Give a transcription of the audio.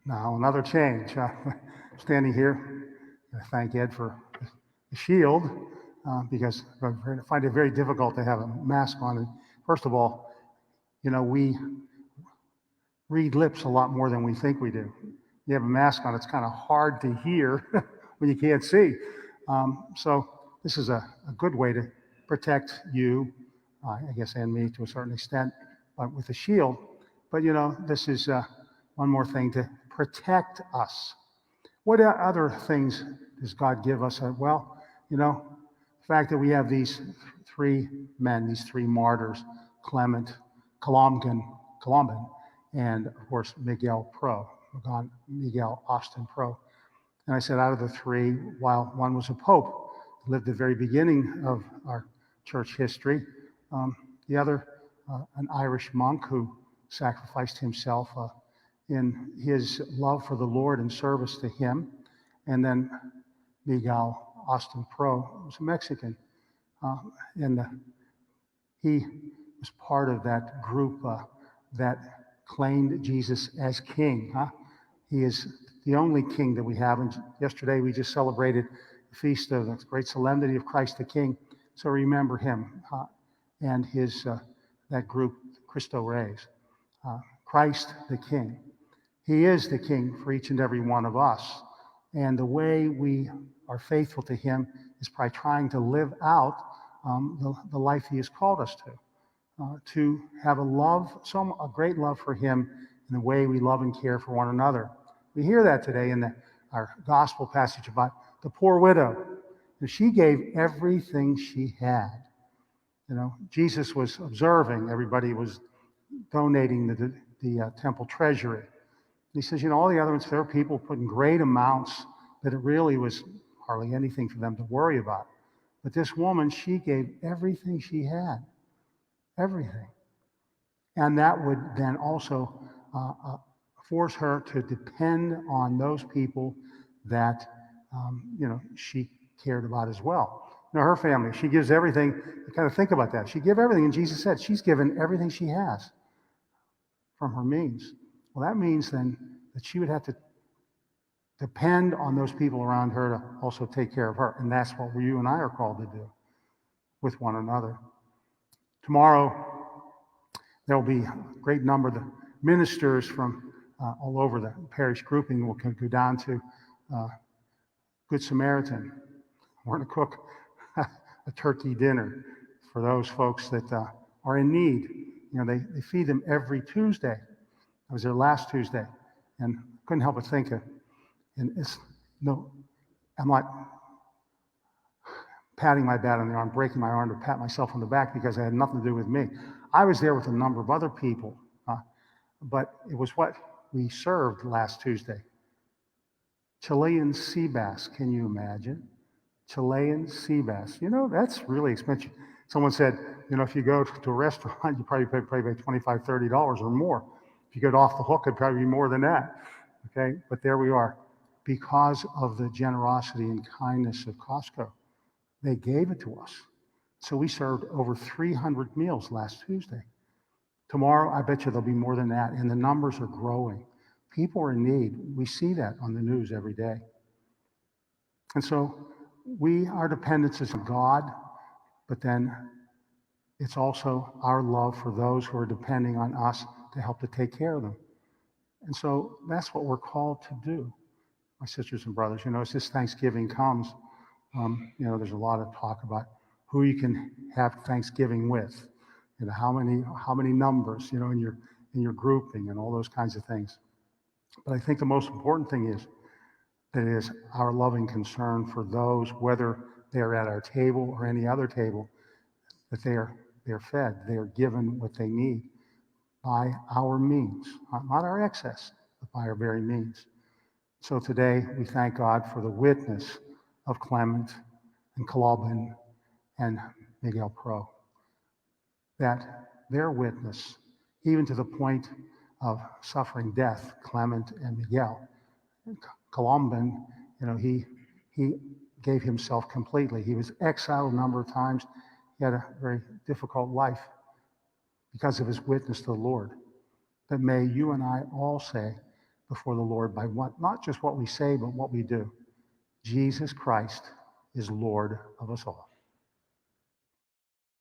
Now, another change. Standing here, I thank Ed for the shield because I find it very difficult to have a mask on. And first of all, we read lips a lot more than we think we do. You have a mask on, it's kind of hard to hear when you can't see. So this is a good way to protect you, I guess, and me to a certain extent, but with the shield. But this is one more thing to protect us. What other things does God give us? Well, the fact that we have these three men, these three martyrs, Clement, Columban, and of course Miguel Austin Pro. And I said, out of the three, while one was a pope, lived at the very beginning of our church history, the other, an Irish monk who sacrificed himself in his love for the Lord and service to him. And then Miguel Austin Pro was a Mexican. And he was part of that group that claimed Jesus as king. He is the only king that we have. And yesterday we just celebrated the feast of the great solemnity of Christ the King. So remember him and his that group, Cristo Reyes. Christ the King. He is the King for each and every one of us. And the way we are faithful to him is by trying to live out the life he has called us to have a great love for him in the way we love and care for one another. We hear that today in our gospel passage about the poor widow. And she gave everything she had. Jesus was observing. Everybody was donating the temple treasury. He says, all the other ones, there were people putting great amounts, but it really was hardly anything for them to worry about. But this woman, she gave everything she had. Everything. And that would then also force her to depend on those people that, she cared about as well. Her family, she gives everything. You kind of think about that. She gave everything, and Jesus said she's given everything she has from her means. Well, that means then that she would have to depend on those people around her to also take care of her. And that's what you and I are called to do with one another. Tomorrow, there'll be a great number of the ministers from all over the parish grouping will go down to Good Samaritan. We're going to cook a turkey dinner for those folks that are in need. They feed them every Tuesday. I was there last Tuesday, and couldn't help but think and I'm not patting my dad on the arm, breaking my arm to pat myself on the back because it had nothing to do with me. I was there with a number of other people, but it was what we served last Tuesday. Chilean sea bass, can you imagine? Chilean sea bass. That's really expensive. Someone said, if you go to a restaurant, you probably pay $25, $30 or more. If you go off the hook, it'd probably be more than that. Okay, but there we are. Because of the generosity and kindness of Costco, they gave it to us. So we served over 300 meals last Tuesday. Tomorrow, I bet you there'll be more than that, and the numbers are growing. People are in need. We see that on the news every day. And so our dependence is on God, but then it's also our love for those who are depending on us to help to take care of them. And so that's what we're called to do, my sisters and brothers. As this Thanksgiving comes, there's a lot of talk about who you can have Thanksgiving with, how many numbers, in your grouping and all those kinds of things. But I think the most important thing is that it is our loving concern for those, whether they're at our table or any other table, that they're fed, they are given what they need by our means, not our excess, but by our very means. So today we thank God for the witness of Clement and Columban and Miguel Pro, that their witness, even to the point of suffering death, Clement and Miguel. Columban, he gave himself completely. He was exiled a number of times. He had a very difficult life because of his witness to the Lord. But may you and I all say, before the Lord by not just what we say, but what we do. Jesus Christ is Lord of us all.